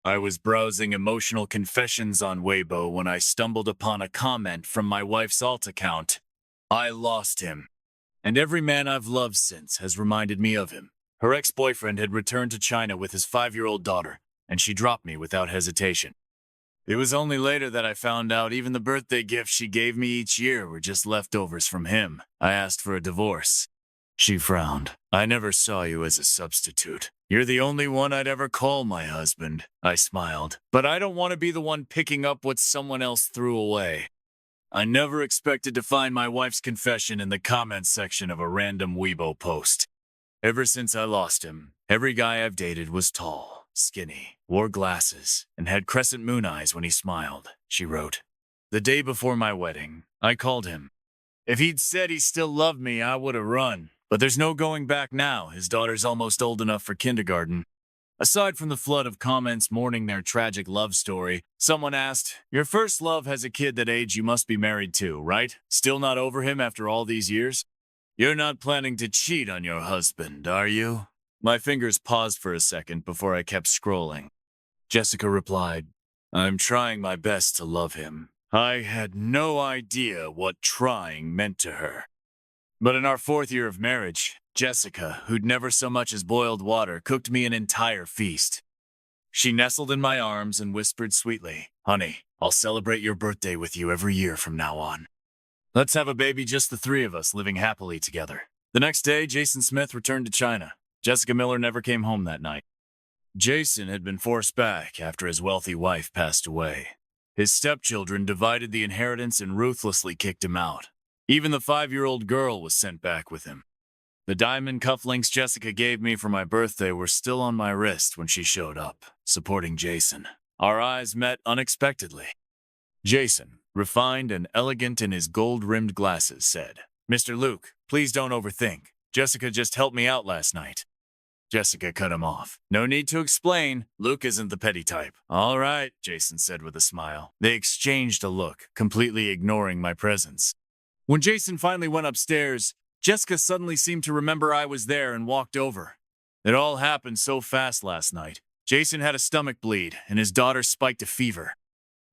I was browsing emotional confessions on Weibo when I stumbled upon a comment from my wife's alt account. I lost him, and every man I've loved since has reminded me of him. Her ex-boyfriend had returned to China with his 5-year-old daughter, and she dropped me without hesitation. It was only later that I found out even the birthday gifts she gave me each year were just leftovers from him. I asked for a divorce. She frowned. I never saw you as a substitute. You're the only one I'd ever call my husband. I smiled. But I don't want to be the one picking up what someone else threw away. I never expected to find my wife's confession in the comments section of a random Weibo post. Ever since I lost him, every guy I've dated was tall, skinny, wore glasses, and had crescent moon eyes when he smiled, she wrote. The day before my wedding, I called him. If he'd said he still loved me, I would have run. But there's no going back now. His daughter's almost old enough for kindergarten. Aside from the flood of comments mourning their tragic love story, someone asked, "Your first love has a kid that age you must be married to, right? Still not over him after all these years? You're not planning to cheat on your husband, are you?" My fingers paused for a second before I kept scrolling. Jessica replied, "I'm trying my best to love him." I had no idea what trying meant to her. But in our 4th year of marriage, Jessica, who'd never so much as boiled water, cooked me an entire feast. She nestled in my arms and whispered sweetly, "Honey, I'll celebrate your birthday with you every year from now on. Let's have a baby, just the 3 of us living happily together." The next day, Jason Smith returned to China. Jessica Miller never came home that night. Jason had been forced back after his wealthy wife passed away. His stepchildren divided the inheritance and ruthlessly kicked him out. Even the 5-year-old girl was sent back with him. The diamond cufflinks Jessica gave me for my birthday were still on my wrist when she showed up, supporting Jason. Our eyes met unexpectedly. Jason, refined and elegant in his gold-rimmed glasses, said, "Mr. Luke, please don't overthink. Jessica just helped me out last night." Jessica cut him off. "No need to explain. Luke isn't the petty type." "All right," Jason said with a smile. They exchanged a look, completely ignoring my presence. When Jason finally went upstairs, Jessica suddenly seemed to remember I was there and walked over. It all happened so fast last night. Jason had a stomach bleed, and his daughter spiked a fever.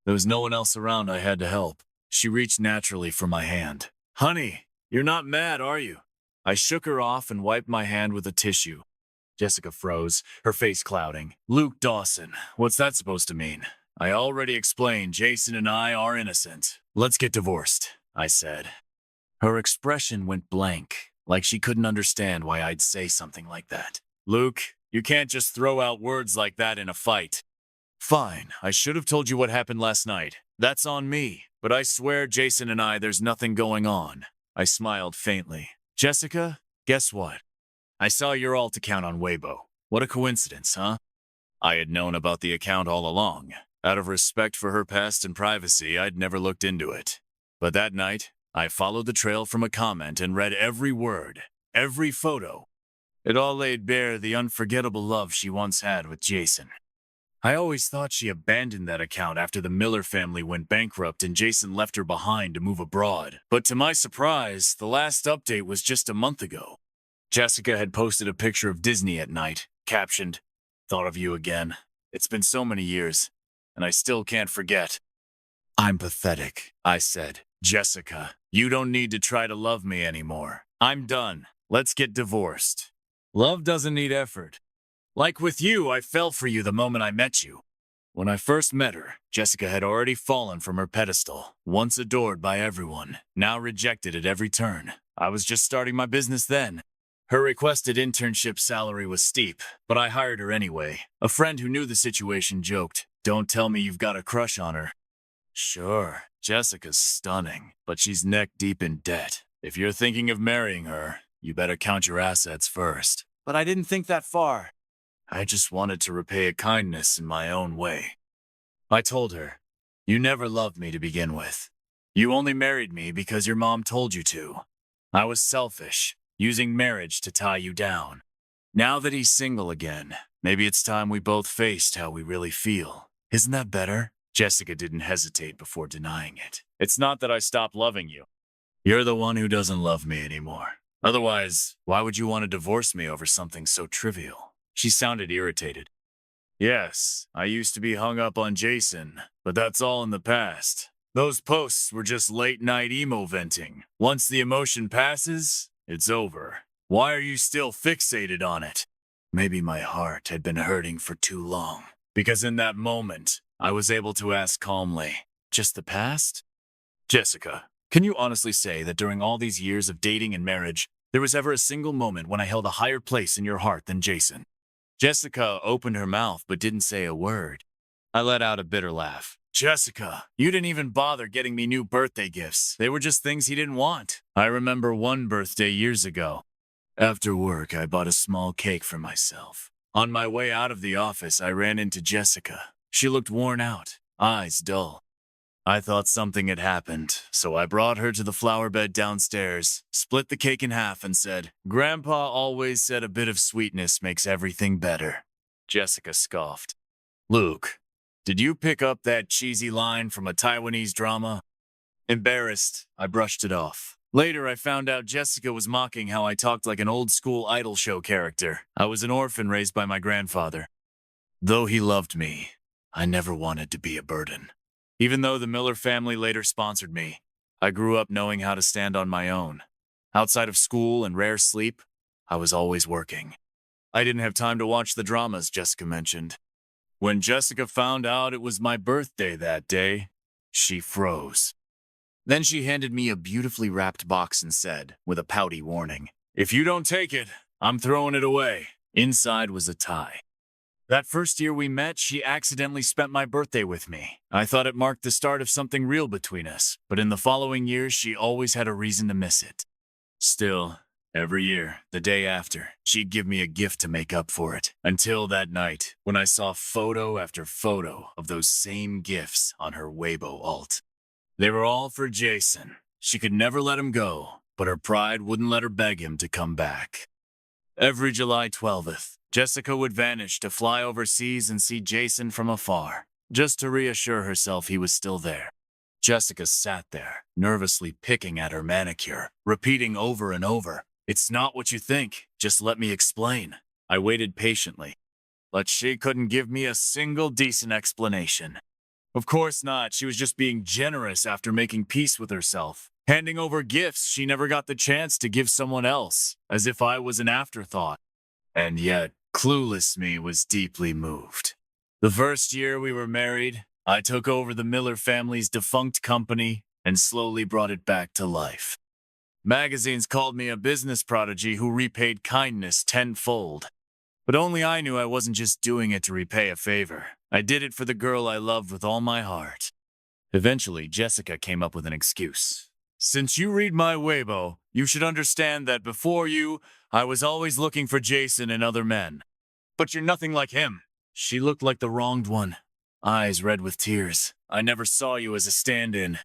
There was no one else around I had to help. She reached naturally for my hand. "Honey, you're not mad, are you?" I shook her off and wiped my hand with a tissue. Jessica froze, her face clouding. "Luke Dawson, what's that supposed to mean?" "I already explained Jason and I are innocent. Let's get divorced," I said. Her expression went blank, like she couldn't understand why I'd say something like that. "Luke, you can't just throw out words like that in a fight." "Fine, I should have told you what happened last night. That's on me. But I swear, Jason and I, there's nothing going on." I smiled faintly. "Jessica, guess what? I saw your alt account on Weibo. What a coincidence, huh?" I had known about the account all along. Out of respect for her past and privacy, I'd never looked into it. But that night, I followed the trail from a comment and read every word, every photo. It all laid bare the unforgettable love she once had with Jason. I always thought she abandoned that account after the Miller family went bankrupt and Jason left her behind to move abroad. But to my surprise, the last update was just a month ago. Jessica had posted a picture of Disney at night, captioned, "Thought of you again. It's been so many years, and I still can't forget." "I'm pathetic," I said. "Jessica, you don't need to try to love me anymore. I'm done. Let's get divorced. Love doesn't need effort. Like with you, I fell for you the moment I met you." When I first met her, Jessica had already fallen from her pedestal, once adored by everyone, now rejected at every turn. I was just starting my business then. Her requested internship salary was steep, but I hired her anyway. A friend who knew the situation joked, "Don't tell me you've got a crush on her." Sure, Jessica's stunning, but she's neck-deep in debt. If you're thinking of marrying her, you better count your assets first. But I didn't think that far. I just wanted to repay a kindness in my own way. I told her, "You never loved me to begin with. You only married me because your mom told you to. I was selfish, using marriage to tie you down. Now that he's single again, maybe it's time we both faced how we really feel. Isn't that better?" Jessica didn't hesitate before denying it. "It's not that I stopped loving you. You're the one who doesn't love me anymore. Otherwise, why would you want to divorce me over something so trivial?" She sounded irritated. Yes, I used to be hung up on Jason, but that's all in the past. Those posts were just late-night emo venting. Once the emotion passes, it's over. Why are you still fixated on it? Maybe my heart had been hurting for too long. Because in that moment, I was able to ask calmly, just the past? Jessica, can you honestly say that during all these years of dating and marriage, there was ever a single moment when I held a higher place in your heart than Jason? Jessica opened her mouth but didn't say a word. I let out a bitter laugh. Jessica, you didn't even bother getting me new birthday gifts. They were just things he didn't want. I remember one birthday years ago. After work, I bought a small cake for myself. On my way out of the office, I ran into Jessica. She looked worn out, eyes dull. I thought something had happened, so I brought her to the flower bed downstairs, split the cake in half, and said, "Grandpa always said a bit of sweetness makes everything better." Jessica scoffed. Luke, did you pick up that cheesy line from a Taiwanese drama? Embarrassed, I brushed it off. Later, I found out Jessica was mocking how I talked like an old-school idol show character. I was an orphan raised by my grandfather. Though he loved me, I never wanted to be a burden. Even though the Miller family later sponsored me, I grew up knowing how to stand on my own. Outside of school and rare sleep, I was always working. I didn't have time to watch the dramas Jessica mentioned. When Jessica found out it was my birthday that day, she froze. Then she handed me a beautifully wrapped box and said, with a pouty warning, "If you don't take it, I'm throwing it away." Inside was a tie. That first year we met, she accidentally spent my birthday with me. I thought it marked the start of something real between us, but in the following years, she always had a reason to miss it. Still, every year, the day after, she'd give me a gift to make up for it. Until that night, when I saw photo after photo of those same gifts on her Weibo alt. They were all for Jason. She could never let him go, but her pride wouldn't let her beg him to come back. Every July 12th, Jessica would vanish to fly overseas and see Jason from afar, just to reassure herself he was still there. Jessica sat there, nervously picking at her manicure, repeating over and over, "It's not what you think, just let me explain." I waited patiently, but she couldn't give me a single decent explanation. Of course not, she was just being generous after making peace with herself, handing over gifts she never got the chance to give someone else, as if I was an afterthought. And yet, clueless me was deeply moved. The first year we were married, I took over the Miller family's defunct company and slowly brought it back to life. Magazines called me a business prodigy who repaid kindness tenfold. But only I knew I wasn't just doing it to repay a favor. I did it for the girl I loved with all my heart. Eventually, Jessica came up with an excuse. "Since you read my Weibo, you should understand that before you, I was always looking for Jason and other men. But you're nothing like him." She looked like the wronged one, eyes red with tears. "I never saw you as a stand-in.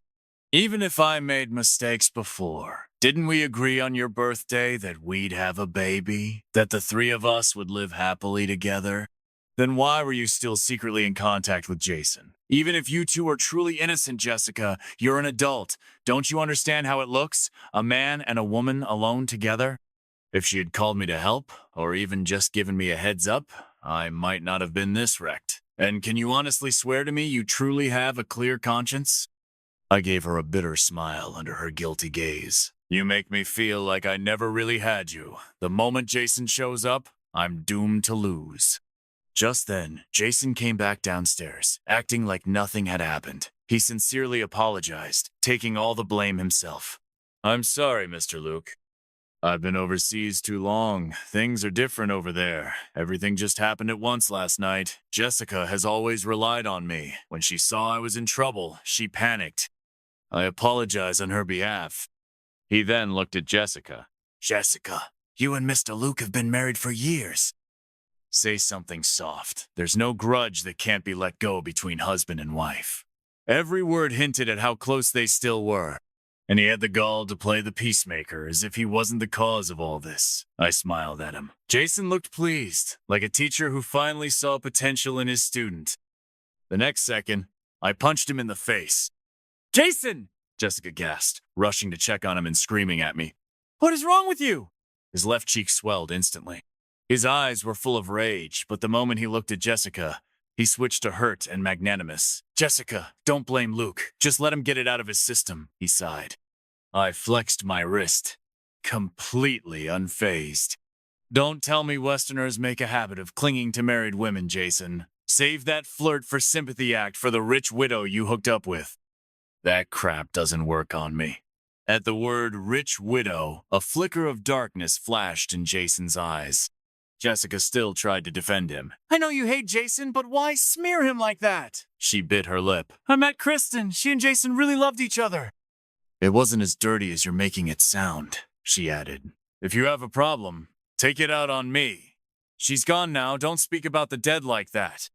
Even if I made mistakes before, didn't we agree on your birthday that we'd have a baby? That the three of us would live happily together? Then why were you still secretly in contact with Jason? Even if you two are truly innocent, Jessica, you're an adult. Don't you understand how it looks? A man and a woman alone together?" If she had called me to help, or even just given me a heads up, I might not have been this wrecked. And can you honestly swear to me you truly have a clear conscience? I gave her a bitter smile under her guilty gaze. "You make me feel like I never really had you. The moment Jason shows up, I'm doomed to lose." Just then, Jason came back downstairs, acting like nothing had happened. He sincerely apologized, taking all the blame himself. "I'm sorry, Mr. Luke. I've been overseas too long. Things are different over there. Everything just happened at once last night. Jessica has always relied on me. When she saw I was in trouble, she panicked. I apologize on her behalf." He then looked at Jessica. "Jessica, you and Mr. Luke have been married for years. Say something soft. There's no grudge that can't be let go between husband and wife." Every word hinted at how close they still were. And he had the gall to play the peacemaker as if he wasn't the cause of all this. I smiled at him. Jason looked pleased, like a teacher who finally saw potential in his student. The next second, I punched him in the face. "Jason!" Jessica gasped, rushing to check on him and screaming at me. "What is wrong with you?" His left cheek swelled instantly. His eyes were full of rage, but the moment he looked at Jessica, he switched to hurt and magnanimous. "Jessica, don't blame Luke. Just let him get it out of his system," he sighed. I flexed my wrist, completely unfazed. "Don't tell me Westerners make a habit of clinging to married women, Jason. Save that flirt for sympathy act for the rich widow you hooked up with." That crap doesn't work on me. At the word rich widow, a flicker of darkness flashed in Jason's eyes. Jessica still tried to defend him. "I know you hate Jason, but why smear him like that?" She bit her lip. "I met Kristen. She and Jason really loved each other." "It wasn't as dirty as you're making it sound," she added. "If you have a problem, take it out on me. She's gone now. Don't speak about the dead like that."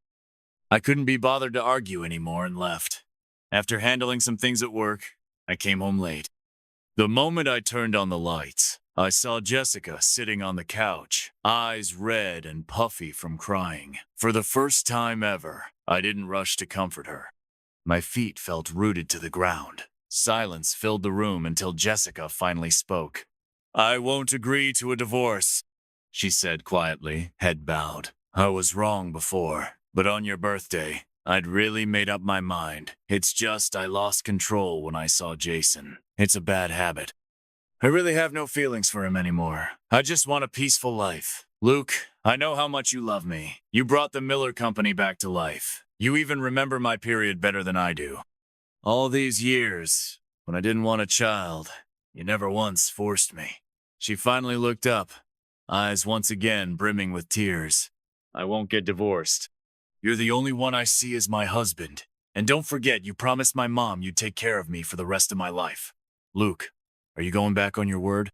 I couldn't be bothered to argue anymore and left. After handling some things at work, I came home late. The moment I turned on the lights, I saw Jessica sitting on the couch, eyes red and puffy from crying. For the first time ever, I didn't rush to comfort her. My feet felt rooted to the ground. Silence filled the room until Jessica finally spoke. "I won't agree to a divorce," she said quietly, head bowed. "I was wrong before, but on your birthday, I'd really made up my mind. It's just I lost control when I saw Jason. It's a bad habit. I really have no feelings for him anymore. I just want a peaceful life. Luke, I know how much you love me. You brought the Miller Company back to life. You even remember my period better than I do. All these years, when I didn't want a child, you never once forced me." She finally looked up, eyes once again brimming with tears. "I won't get divorced. You're the only one I see as my husband. And don't forget, you promised my mom you'd take care of me for the rest of my life. Luke, are you going back on your word?"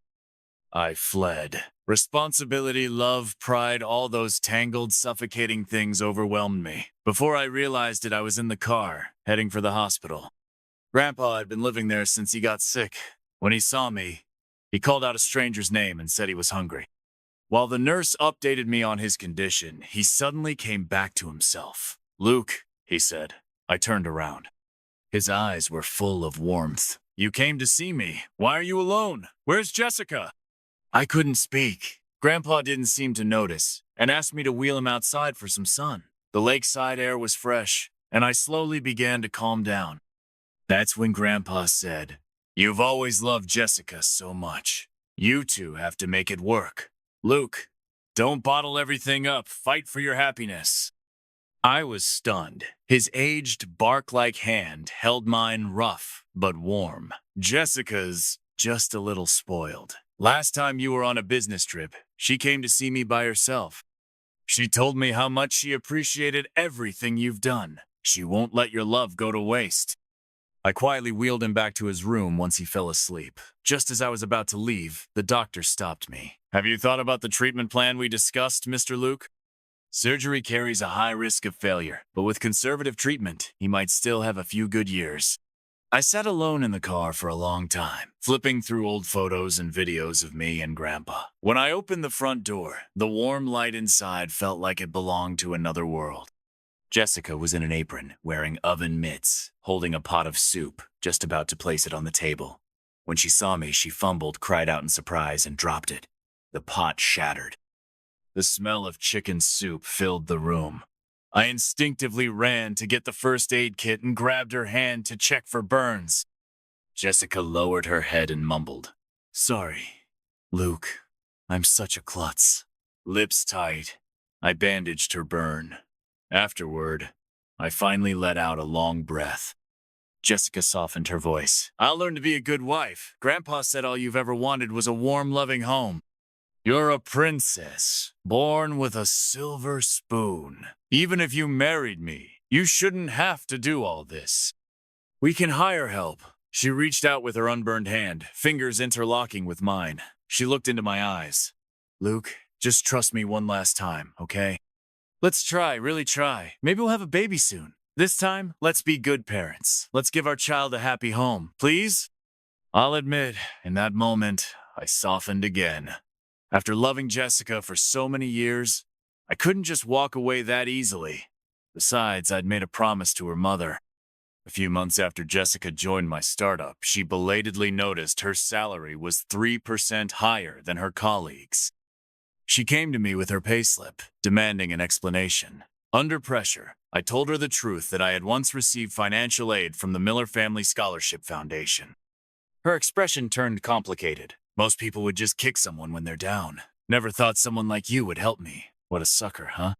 I fled. Responsibility, love, pride, all those tangled, suffocating things overwhelmed me. Before I realized it, I was in the car, heading for the hospital. Grandpa had been living there since he got sick. When he saw me, he called out a stranger's name and said he was hungry. While the nurse updated me on his condition, he suddenly came back to himself. "Luke," he said. I turned around. His eyes were full of warmth. "You came to see me. Why are you alone? Where's Jessica?" I couldn't speak. Grandpa didn't seem to notice and asked me to wheel him outside for some sun. The lakeside air was fresh, and I slowly began to calm down. That's when Grandpa said, "You've always loved Jessica so much. You two have to make it work. Luke, don't bottle everything up. Fight for your happiness." I was stunned. His aged, bark-like hand held mine rough but warm. "Jessica's just a little spoiled. Last time you were on a business trip, she came to see me by herself. She told me how much she appreciated everything you've done. She won't let your love go to waste." I quietly wheeled him back to his room once he fell asleep. Just as I was about to leave, the doctor stopped me. "Have you thought about the treatment plan we discussed, Mr. Luke? Surgery carries a high risk of failure, but with conservative treatment, he might still have a few good years." I sat alone in the car for a long time, flipping through old photos and videos of me and Grandpa. When I opened the front door, the warm light inside felt like it belonged to another world. Jessica was in an apron, wearing oven mitts, holding a pot of soup, just about to place it on the table. When she saw me, she fumbled, cried out in surprise, and dropped it. The pot shattered. The smell of chicken soup filled the room. I instinctively ran to get the first aid kit and grabbed her hand to check for burns. Jessica lowered her head and mumbled, "Sorry, Luke, I'm such a klutz." Lips tight, I bandaged her burn. Afterward, I finally let out a long breath. Jessica softened her voice. "I'll learn to be a good wife. Grandpa said all you've ever wanted was a warm, loving home. You're a princess, born with a silver spoon. Even if you married me, you shouldn't have to do all this. We can hire help." She reached out with her unburned hand, fingers interlocking with mine. She looked into my eyes. "Luke, just trust me one last time, okay? Let's try, really try. Maybe we'll have a baby soon. This time, let's be good parents. Let's give our child a happy home, please?" I'll admit, in that moment, I softened again. After loving Jessica for so many years, I couldn't just walk away that easily. Besides, I'd made a promise to her mother. A few months after Jessica joined my startup, she belatedly noticed her salary was 3% higher than her colleagues. She came to me with her payslip, demanding an explanation. Under pressure, I told her the truth that I had once received financial aid from the Miller Family Scholarship Foundation. Her expression turned complicated. Most people would just kick someone when they're down. Never thought someone like you would help me. What a sucker, huh?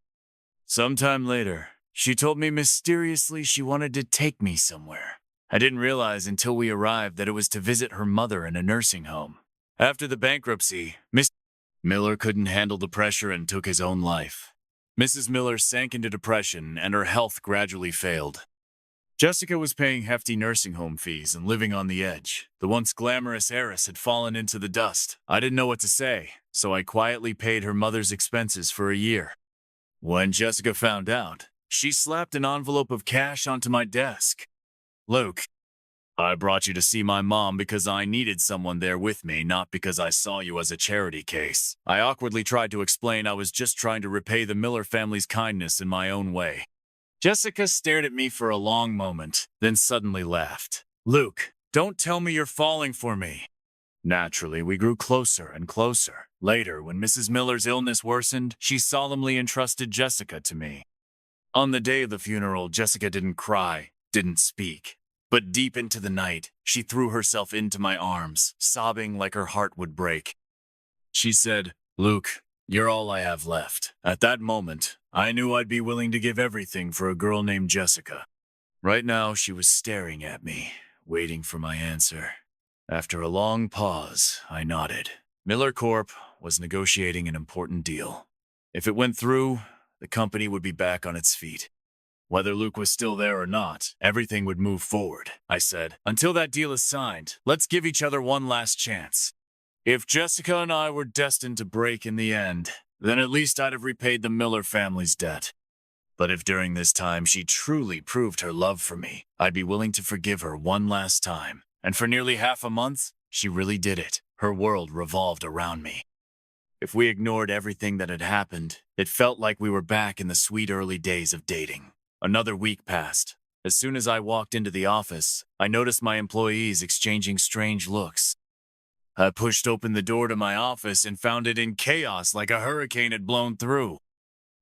Sometime later, she told me mysteriously she wanted to take me somewhere. I didn't realize until we arrived that it was to visit her mother in a nursing home. After the bankruptcy, Mr. Miller couldn't handle the pressure and took his own life. Mrs. Miller sank into depression and her health gradually failed. Jessica was paying hefty nursing home fees and living on the edge. The once glamorous heiress had fallen into the dust. I didn't know what to say, so I quietly paid her mother's expenses for a year. When Jessica found out, she slapped an envelope of cash onto my desk. "Luke, I brought you to see my mom because I needed someone there with me, not because I saw you as a charity case." I awkwardly tried to explain I was just trying to repay the Miller family's kindness in my own way. Jessica stared at me for a long moment, then suddenly laughed. "Luke, don't tell me you're falling for me." Naturally, we grew closer and closer. Later, when Mrs. Miller's illness worsened, she solemnly entrusted Jessica to me. On the day of the funeral, Jessica didn't cry, didn't speak. But deep into the night, she threw herself into my arms, sobbing like her heart would break. She said, "Luke, you're all I have left." At that moment, I knew I'd be willing to give everything for a girl named Jessica. Right now, she was staring at me, waiting for my answer. After a long pause, I nodded. Miller Corp was negotiating an important deal. If it went through, the company would be back on its feet. Whether Luke was still there or not, everything would move forward. I said, "Until that deal is signed, let's give each other one last chance. If Jessica and I were destined to break in the end, then at least I'd have repaid the Miller family's debt. But if during this time she truly proved her love for me, I'd be willing to forgive her one last time." And for nearly half a month, she really did it. Her world revolved around me. If we ignored everything that had happened, it felt like we were back in the sweet early days of dating. Another week passed. As soon as I walked into the office, I noticed my employees exchanging strange looks. I pushed open the door to my office and found it in chaos like a hurricane had blown through.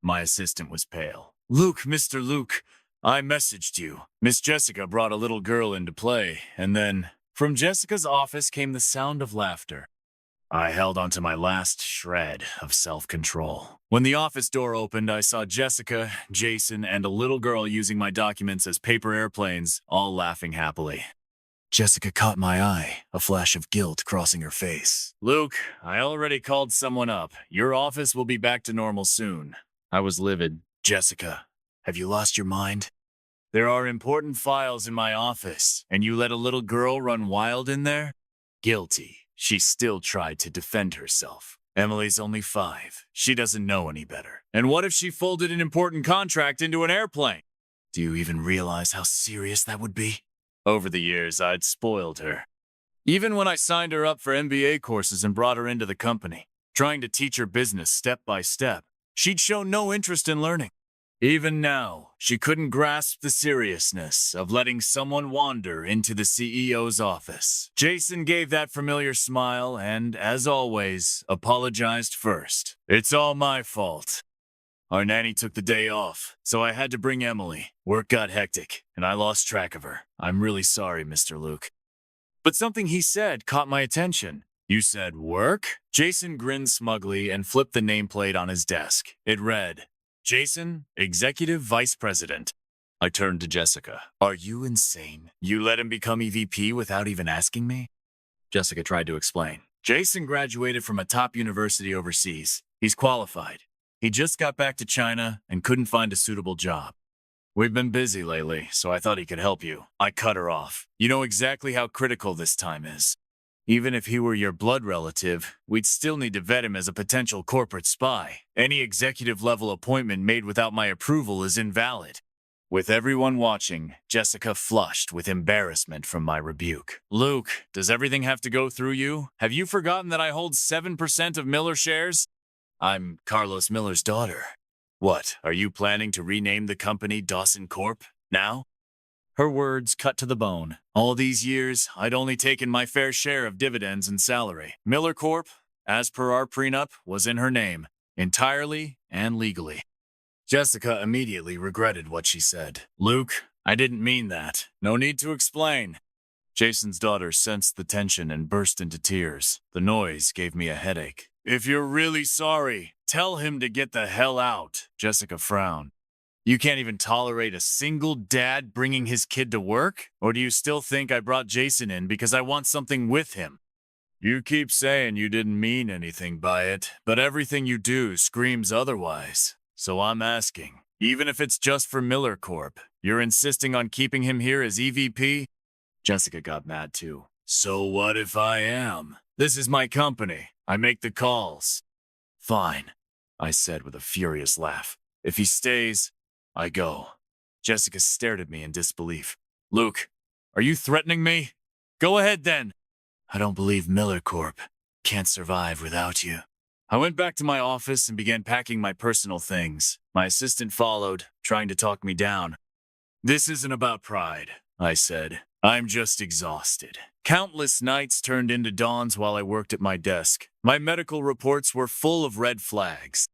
My assistant was pale. "Luke, Mr. Luke, I messaged you." Miss Jessica brought a little girl into play, and then, from Jessica's office came the sound of laughter. I held onto my last shred of self-control. When the office door opened, I saw Jessica, Jason, and a little girl using my documents as paper airplanes, all laughing happily. Jessica caught my eye, a flash of guilt crossing her face. "Luke, I already called someone up. Your office will be back to normal soon." I was livid. "Jessica, have you lost your mind? There are important files in my office, and you let a little girl run wild in there?" Guilty. She still tried to defend herself. "Emily's only 5. She doesn't know any better. And what if she folded an important contract into an airplane? Do you even realize how serious that would be?" Over the years, I'd spoiled her. Even when I signed her up for MBA courses and brought her into the company, trying to teach her business step by step, she'd show no interest in learning. Even now, she couldn't grasp the seriousness of letting someone wander into the CEO's office. Jason gave that familiar smile and, as always, apologized first. "It's all my fault. Our nanny took the day off, so I had to bring Emily. Work got hectic, and I lost track of her. I'm really sorry, Mr. Luke." But something he said caught my attention. "You said work?" Jason grinned smugly and flipped the nameplate on his desk. It read, "Jason, Executive Vice President." I turned to Jessica. "Are you insane? You let him become EVP without even asking me?" Jessica tried to explain. "Jason graduated from a top university overseas. He's qualified. He just got back to China and couldn't find a suitable job. We've been busy lately, so I thought he could help you." I cut her off. "You know exactly how critical this time is. Even if he were your blood relative, we'd still need to vet him as a potential corporate spy. Any executive-level appointment made without my approval is invalid." With everyone watching, Jessica flushed with embarrassment from my rebuke. "Luke, does everything have to go through you? Have you forgotten that I hold 7% of Miller shares? I'm Carlos Miller's daughter. What, are you planning to rename the company Dawson Corp. now?" Her words cut to the bone. All these years, I'd only taken my fair share of dividends and salary. Miller Corp., as per our prenup, was in her name. entirely and legally. Jessica immediately regretted what she said. Luke, I didn't mean that. No need to explain. Jason's daughter sensed the tension and burst into tears. The noise gave me a headache. If you're really sorry, tell him to get the hell out. Jessica frowned. You can't even tolerate a single dad bringing his kid to work? Or do you still think I brought Jason in because I want something with him? You keep saying you didn't mean anything by it, but everything you do screams otherwise. So I'm asking, even if it's just for Miller Corp, you're insisting on keeping him here as EVP? Jessica got mad too. So what if I am? This is my company. I make the calls. Fine, I said with a furious laugh. If he stays, I go. Jessica stared at me in disbelief. Luke, are you threatening me? Go ahead then. I don't believe Miller Corp can't survive without you. I went back to my office and began packing my personal things. My assistant followed, trying to talk me down. This isn't about pride, I said. I'm just exhausted. Countless nights turned into dawns while I worked at my desk. My medical reports were full of red flags.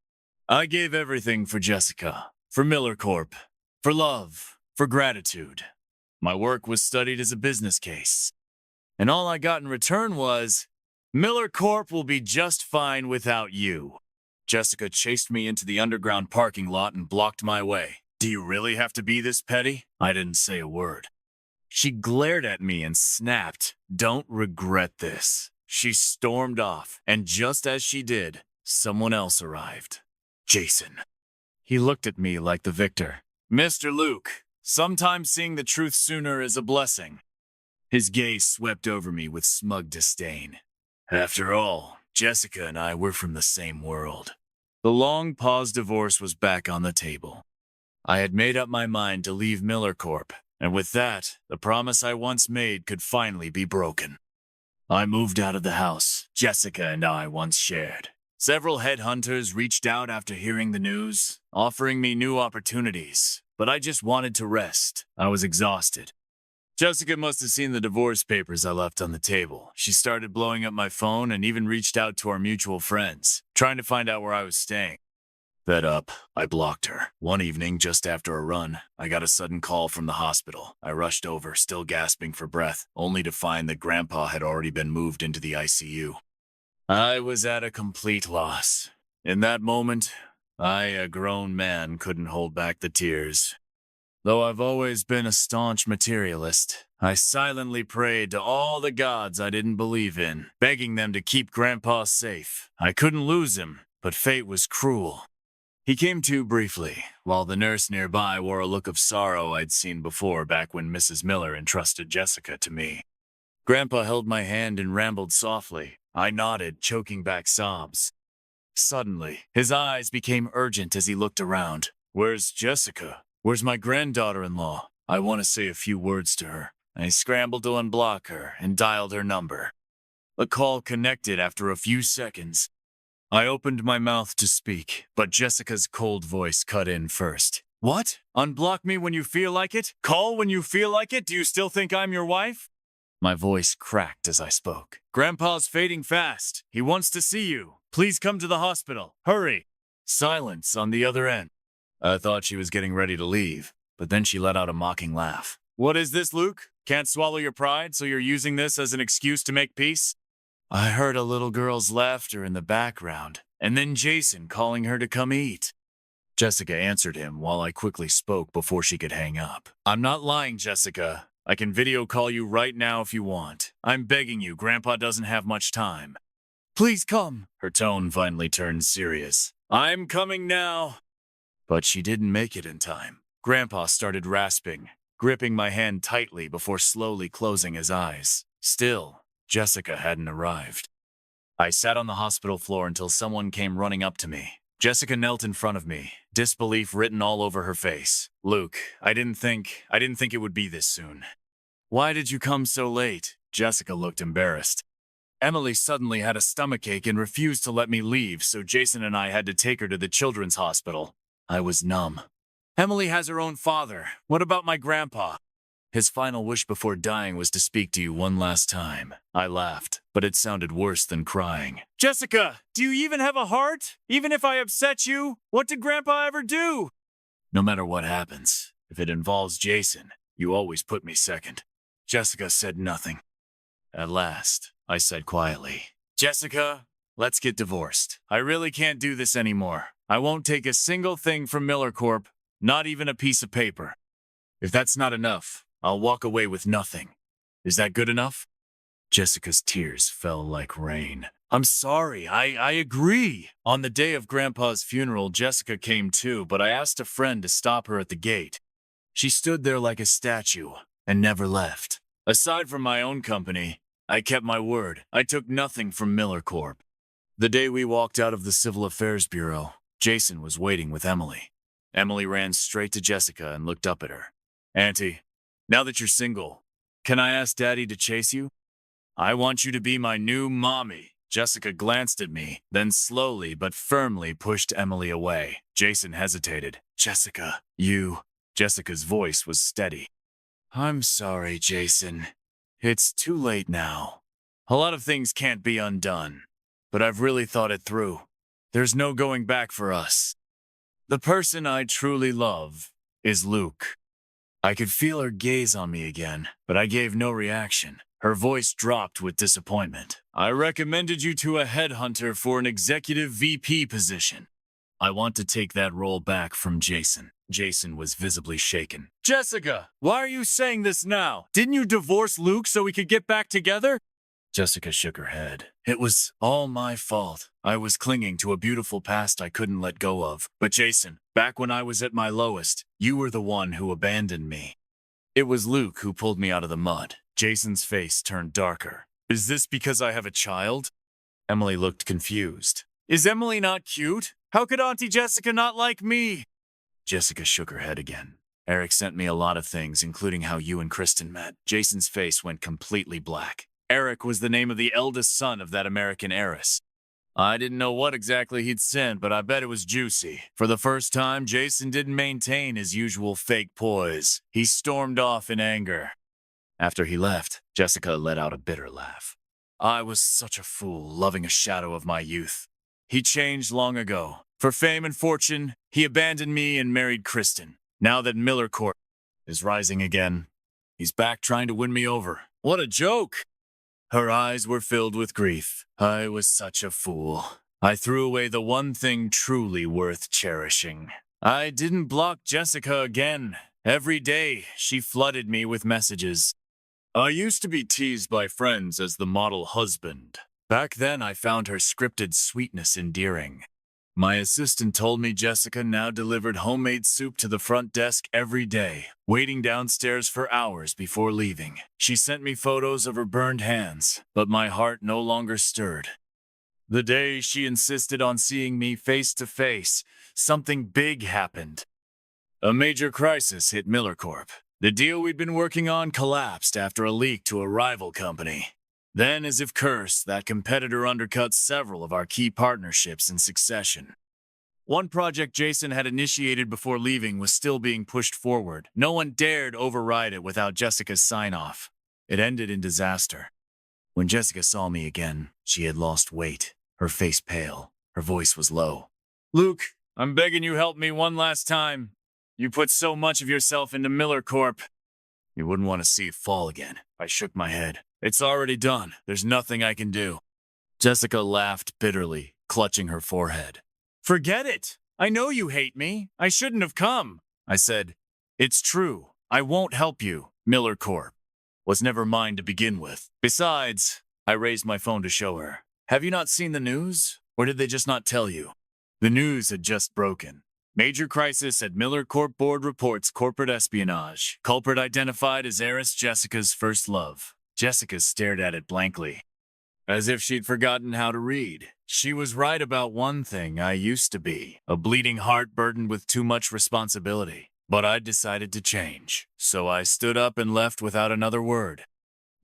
I gave everything for Jessica, for Miller Corp, for love, for gratitude. My work was studied as a business case. And all I got in return was, Miller Corp will be just fine without you. Jessica chased me into the underground parking lot and blocked my way. Do you really have to be this petty? I didn't say a word. She glared at me and snapped, Don't regret this. She stormed off, and just as she did, someone else arrived. Jason. He looked at me like the victor. Mr. Luke, sometimes seeing the truth sooner is a blessing. His gaze swept over me with smug disdain. After all, Jessica and I were from the same world. The long-paused divorce was back on the table. I had made up my mind to leave Miller Corp, and with that, the promise I once made could finally be broken. I moved out of the house Jessica and I once shared. Several headhunters reached out after hearing the news, offering me new opportunities, but I just wanted to rest. I was exhausted. Jessica must have seen the divorce papers I left on the table. She started blowing up my phone and even reached out to our mutual friends, trying to find out where I was staying. Fed up, I blocked her. One evening, just after a run, I got a sudden call from the hospital. I rushed over, still gasping for breath, only to find that Grandpa had already been moved into the ICU. I was at a complete loss. In that moment, I, a grown man, couldn't hold back the tears. Though I've always been a staunch materialist, I silently prayed to all the gods I didn't believe in, begging them to keep Grandpa safe. I couldn't lose him, but fate was cruel. He came to briefly, while the nurse nearby wore a look of sorrow I'd seen before back when Mrs. Miller entrusted Jessica to me. Grandpa held my hand and rambled softly. I nodded, choking back sobs. Suddenly, his eyes became urgent as he looked around. Where's Jessica? Where's my granddaughter-in-law? I want to say a few words to her. I scrambled to unblock her and dialed her number. The call connected after a few seconds. I opened my mouth to speak, but Jessica's cold voice cut in first. What? Unblock me when you feel like it? Call when you feel like it? Do you still think I'm your wife? My voice cracked as I spoke. Grandpa's fading fast. He wants to see you. Please come to the hospital. Hurry. Silence on the other end. I thought she was getting ready to leave, but then she let out a mocking laugh. What is this, Luke? Can't swallow your pride, so you're using this as an excuse to make peace? I heard a little girl's laughter in the background, and then Jason calling her to come eat. Jessica answered him while I quickly spoke before she could hang up. I'm not lying, Jessica. I can video call you right now if you want. I'm begging you, Grandpa doesn't have much time. Please come. Her tone finally turned serious. I'm coming now. But she didn't make it in time. Grandpa started rasping, gripping my hand tightly before slowly closing his eyes. Still, Jessica hadn't arrived. I sat on the hospital floor until someone came running up to me. Jessica knelt in front of me, disbelief written all over her face. Luke, I didn't think it would be this soon. Why did you come so late? Jessica looked embarrassed. Emily suddenly had a stomachache and refused to let me leave, so Jason and I had to take her to the children's hospital. I was numb. Emily has her own father. What about my grandpa? His final wish before dying was to speak to you one last time. I laughed, but but it sounded worse than crying. Jessica, do you even have a heart? Even if I upset you, what did Grandpa ever do? No matter what happens, if it involves Jason, you always put me second. Jessica said nothing. At last, I said quietly, Jessica, let's get divorced. I really can't do this anymore. I won't take a single thing from Miller Corp, not even a piece of paper. If that's not enough, I'll walk away with nothing. Is that good enough? Jessica's tears fell like rain. I'm sorry, I agree. On the day of Grandpa's funeral, Jessica came too, but I asked a friend to stop her at the gate. She stood there like a statue and never left. Aside from my own company, I kept my word. I took nothing from Miller Corp. The day we walked out of the Civil Affairs Bureau, Jason was waiting with Emily. Emily ran straight to Jessica and looked up at her. Auntie, now that you're single, can I ask Daddy to chase you? I want you to be my new mommy. Jessica glanced at me, then slowly but firmly pushed Emily away. Jason hesitated. Jessica, you... Jessica's voice was steady. I'm sorry, Jason. It's too late now. A lot of things can't be undone, but I've really thought it through. There's no going back for us. The person I truly love is Luke. I could feel her gaze on me again, but I gave no reaction. Her voice dropped with disappointment. I recommended you to a headhunter for an executive VP position. I want to take that role back from Jason. Jason was visibly shaken. Jessica, why are you saying this now? Didn't you divorce Luke so we could get back together? Jessica shook her head. It was all my fault. I was clinging to a beautiful past I couldn't let go of. But Jason, back when I was at my lowest, you were the one who abandoned me. It was Luke who pulled me out of the mud. Jason's face turned darker. Is this because I have a child? Emily looked confused. Is Emily not cute? How could Auntie Jessica not like me? Jessica shook her head again. Eric sent me a lot of things, including how you and Kristen met. Jason's face went completely black. Eric was the name of the eldest son of that American heiress. I didn't know what exactly he'd sent, but I bet it was juicy. For the first time, Jason didn't maintain his usual fake poise. He stormed off in anger. After he left, Jessica let out a bitter laugh. I was such a fool, loving a shadow of my youth. He changed long ago. For fame and fortune, he abandoned me and married Kristen. Now that Miller Corp is rising again, he's back trying to win me over. What a joke! Her eyes were filled with grief. I was such a fool. I threw away the one thing truly worth cherishing. I didn't block Jessica again. Every day, she flooded me with messages. I used to be teased by friends as the model husband. Back then, I found her scripted sweetness endearing. My assistant told me Jessica now delivered homemade soup to the front desk every day, waiting downstairs for hours before leaving. She sent me photos of her burned hands, but my heart no longer stirred. The day she insisted on seeing me face to face, something big happened. A major crisis hit Miller Corp. The deal we'd been working on collapsed after a leak to a rival company. Then, as if cursed, that competitor undercut several of our key partnerships in succession. One project Jason had initiated before leaving was still being pushed forward. No one dared override it without Jessica's sign-off. It ended in disaster. When Jessica saw me again, she had lost weight, her face pale, her voice was low. Luke, I'm begging you help me one last time. You put so much of yourself into Miller Corp. You wouldn't want to see it fall again. I shook my head. It's already done. There's nothing I can do. Jessica laughed bitterly, clutching her forehead. Forget it. I know you hate me. I shouldn't have come. I said, it's true. I won't help you. Miller Corp was never mine to begin with. Besides, I raised my phone to show her. Have you not seen the news? Or did they just not tell you? The news had just broken. Major crisis at Miller Corp board reports corporate espionage. Culprit identified as heiress Jessica's first love. Jessica stared at it blankly, as if she'd forgotten how to read. She was right about one thing: I used to be a bleeding heart burdened with too much responsibility. But I decided to change, so I stood up and left without another word.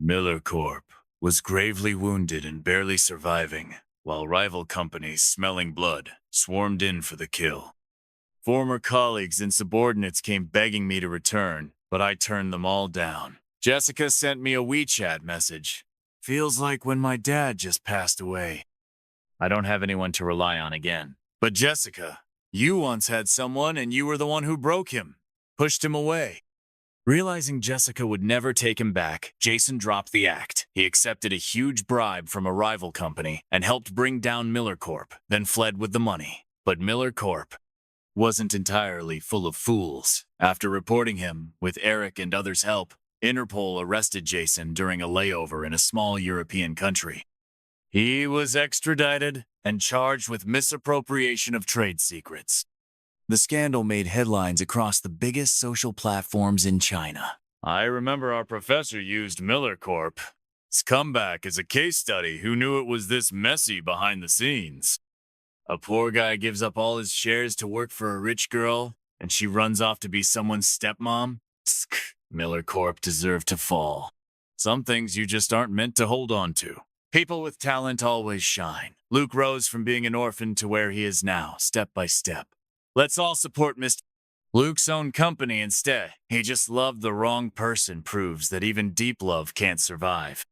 Miller Corp was gravely wounded and barely surviving, while rival companies, smelling blood, swarmed in for the kill. Former colleagues and subordinates came begging me to return, but I turned them all down. Jessica sent me a WeChat message. Feels like when my dad just passed away. I don't have anyone to rely on again. But Jessica, you once had someone and you were the one who broke him, pushed him away. Realizing Jessica would never take him back, Jason dropped the act. He accepted a huge bribe from a rival company and helped bring down Miller Corp, then fled with the money. But Miller Corp wasn't entirely full of fools. After reporting him, with Eric and others' help, Interpol arrested Jason during a layover in a small European country. He was extradited and charged with misappropriation of trade secrets. The scandal made headlines across the biggest social platforms in China. I remember our professor used Miller Corp. His comeback is a case study. Who knew it was this messy behind the scenes? A poor guy gives up all his shares to work for a rich girl, and she runs off to be someone's stepmom? Tsk, Miller Corp deserved to fall. Some things you just aren't meant to hold on to. People with talent always shine. Luke rose from being an orphan to where he is now, step by step. Let's all support Mr. Luke's own company instead. He just loved the wrong person proves that even deep love can't survive.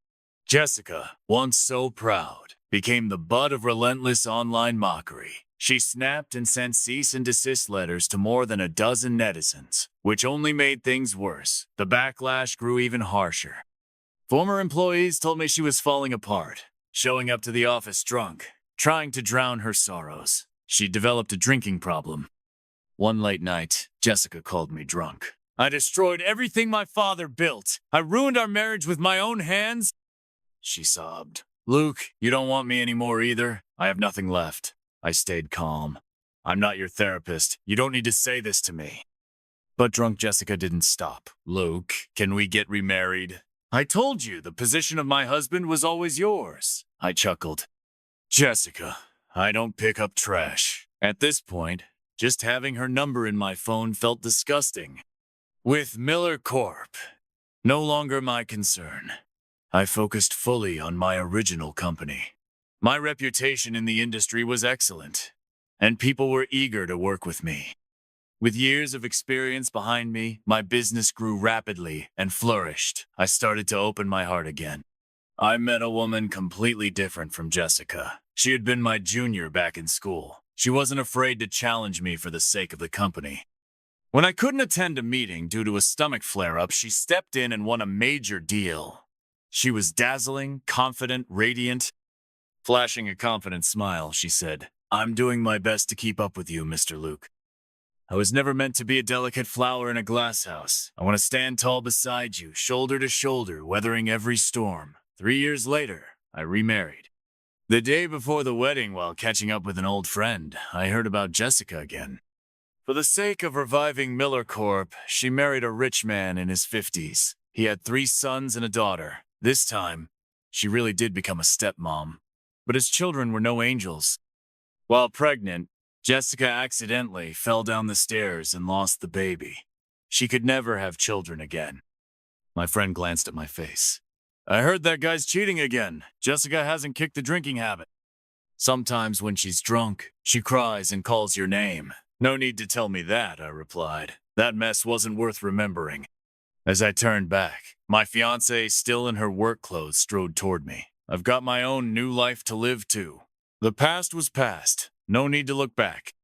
Jessica, once so proud, became the butt of relentless online mockery. She snapped and sent cease and desist letters to more than a dozen netizens, which only made things worse. The backlash grew even harsher. Former employees told me she was falling apart, showing up to the office drunk, trying to drown her sorrows. She developed a drinking problem. One late night, Jessica called me drunk. I destroyed everything my father built. I ruined our marriage with my own hands. She sobbed. Luke, you don't want me anymore either. I have nothing left. I stayed calm. I'm not your therapist. You don't need to say this to me. But drunk Jessica didn't stop. Luke, can we get remarried? I told you the position of my husband was always yours. I chuckled. Jessica, I don't pick up trash. At this point, just having her number in my phone felt disgusting. With Miller Corp no longer my concern, I focused fully on my original company. My reputation in the industry was excellent, and people were eager to work with me. With years of experience behind me, my business grew rapidly and flourished. I started to open my heart again. I met a woman completely different from Jessica. She had been my junior back in school. She wasn't afraid to challenge me for the sake of the company. When I couldn't attend a meeting due to a stomach flare-up, she stepped in and won a major deal. She was dazzling, confident, radiant. Flashing a confident smile, she said, I'm doing my best to keep up with you, Mr. Luke. I was never meant to be a delicate flower in a glass house. I want to stand tall beside you, shoulder to shoulder, weathering every storm. 3 years later, I remarried. The day before the wedding, while catching up with an old friend, I heard about Jessica again. For the sake of reviving Miller Corp, she married a rich man in his 50s. He had 3 sons and a daughter. This time, she really did become a stepmom. But his children were no angels. While pregnant, Jessica accidentally fell down the stairs and lost the baby. She could never have children again. My friend glanced at my face. I heard that guy's cheating again. Jessica hasn't kicked the drinking habit. Sometimes when she's drunk, she cries and calls your name. No need to tell me that, I replied. That mess wasn't worth remembering. As I turned back, my fiancée, still in her work clothes, strode toward me. I've got my own new life to live too. The past was past. No need to look back.